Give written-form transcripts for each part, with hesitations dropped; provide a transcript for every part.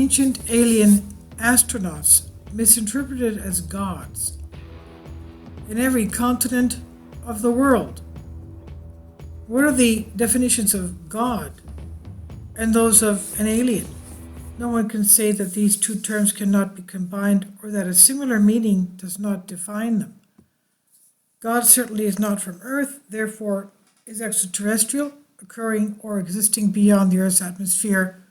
ancient alien astronauts misinterpreted as gods in every continent of the world. What are the definitions of God and those of an alien? No one can say that these two terms cannot be combined or that a similar meaning does not define them. God certainly is not from Earth, therefore is extraterrestrial, occurring or existing beyond the Earth's atmosphere,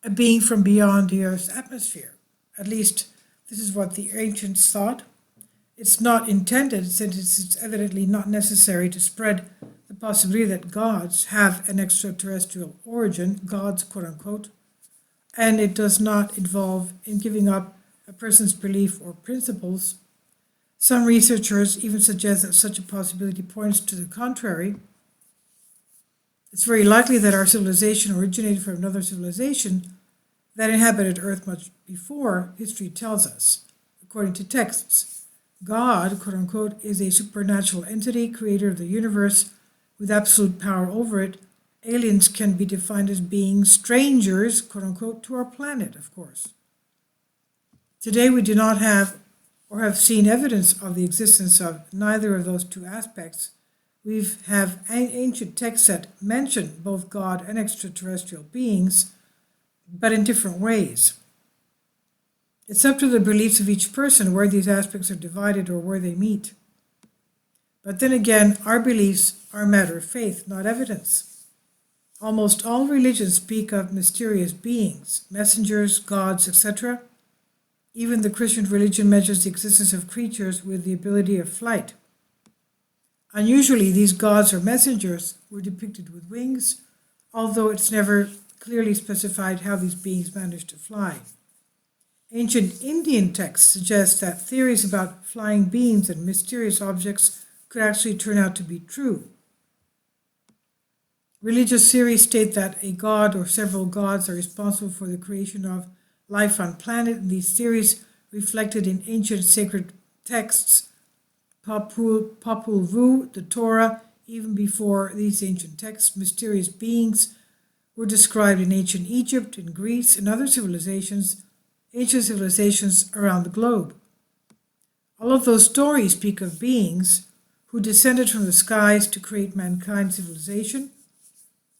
a being from beyond the Earth's atmosphere. At least this is what the ancients thought. It's not intended, since it's evidently not necessary to spread the possibility that gods have an extraterrestrial origin, gods quote unquote, and it does not involve in giving up a person's belief or principles. Some researchers even suggest that such a possibility points to the contrary. It's very likely that our civilization originated from another civilization that inhabited Earth much before history tells us. According to texts, God, quote unquote, is a supernatural entity, creator of the universe, with absolute power over it. Aliens can be defined as being strangers, quote unquote, to our planet, of course. Today we do not have or have seen evidence of the existence of neither of those two aspects. We have ancient texts that mention both God and extraterrestrial beings, but in different ways. It's up to the beliefs of each person where these aspects are divided or where they meet. But then again, our beliefs are a matter of faith, not evidence. Almost all religions speak of mysterious beings, messengers, gods, etc. Even the Christian religion measures the existence of creatures with the ability of flight. Unusually, these gods or messengers were depicted with wings, although it's never clearly specified how these beings managed to fly. Ancient Indian texts suggest that theories about flying beings and mysterious objects could actually turn out to be true. Religious theories state that a god or several gods are responsible for the creation of life on planet, and these theories reflected in ancient sacred texts, Popol Vuh, the Torah. Even before these ancient texts, mysterious beings were described in ancient Egypt, in Greece, and other civilizations, ancient civilizations around the globe. All of those stories speak of beings who descended from the skies to create mankind's civilization.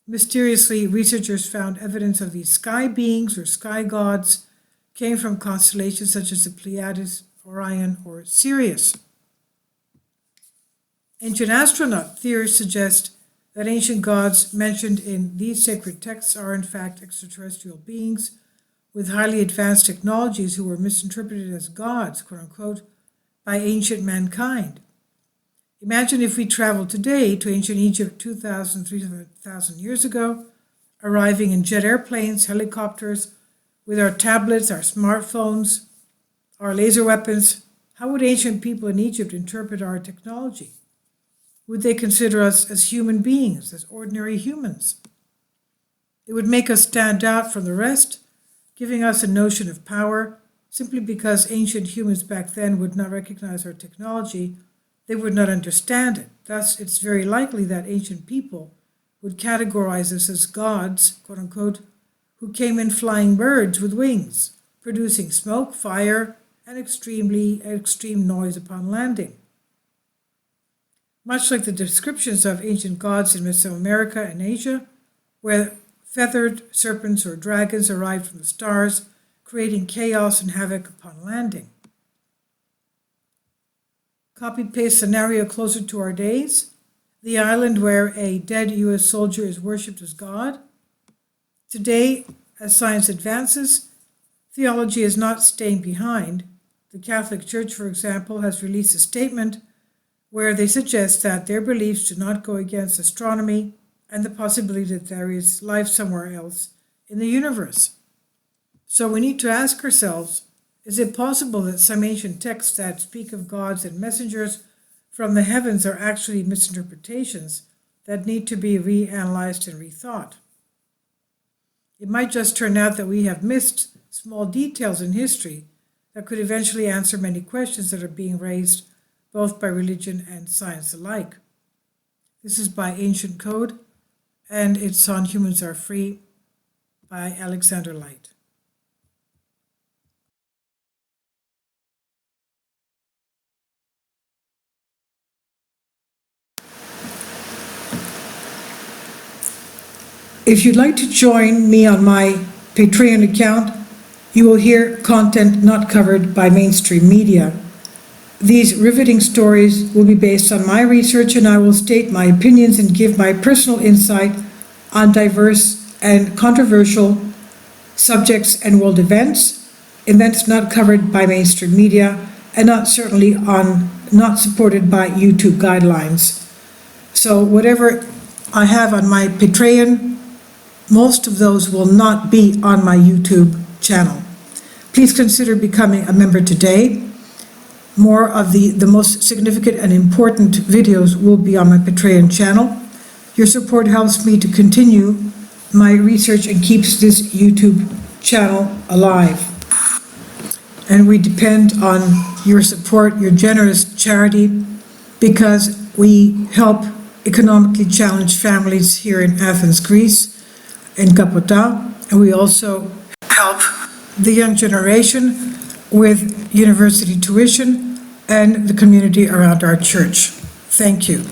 Mysteriously, researchers found evidence of these sky beings or sky gods came from constellations such as the Pleiades, Orion, or Sirius. Ancient astronaut theories suggest that ancient gods mentioned in these sacred texts are in fact extraterrestrial beings with highly advanced technologies who were misinterpreted as gods, quote unquote, by ancient mankind. Imagine if we traveled today to ancient Egypt 2,000, 3,000 years ago, arriving in jet airplanes, helicopters, with our tablets, our smartphones, our laser weapons. How would ancient people in Egypt interpret our technology? Would they consider us as human beings, as ordinary humans? It would make us stand out from the rest, giving us a notion of power, simply because ancient humans back then would not recognize our technology. They would not understand it. Thus, it's very likely that ancient people would categorize us as gods, quote unquote, who came in flying birds with wings, producing smoke, fire, and extreme noise upon landing. Much like the descriptions of ancient gods in Mesoamerica and Asia, where feathered serpents or dragons arrived from the stars, creating chaos and havoc upon landing. Copy-paste scenario closer to our days, the island where a dead U.S. soldier is worshipped as God. Today, as science advances, theology is not staying behind. The Catholic Church, for example, has released a statement where they suggest that their beliefs do not go against astronomy and the possibility that there is life somewhere else in the universe. So we need to ask ourselves, is it possible that some ancient texts that speak of gods and messengers from the heavens are actually misinterpretations that need to be reanalyzed and rethought? It might just turn out that we have missed small details in history that could eventually answer many questions that are being raised both by religion and science alike. This is by Ancient Code, and it's on Humans Are Free by Alexander Light. If you'd like to join me on my Patreon account, you will hear content not covered by mainstream media. These riveting stories will be based on my research, and I will state my opinions and give my personal insight on diverse and controversial subjects and world events not covered by mainstream media, and not supported by YouTube guidelines. So whatever I have on my Patreon, most of those will not be on my YouTube channel. Please consider becoming a member today. More of the most significant and important videos will be on my Patreon channel. Your support helps me to continue my research and keeps this YouTube channel alive. And we depend on your support, your generous charity, because we help economically challenged families here in Athens, Greece, in Kapota, and we also help the young generation with university tuition and the community around our church. Thank you.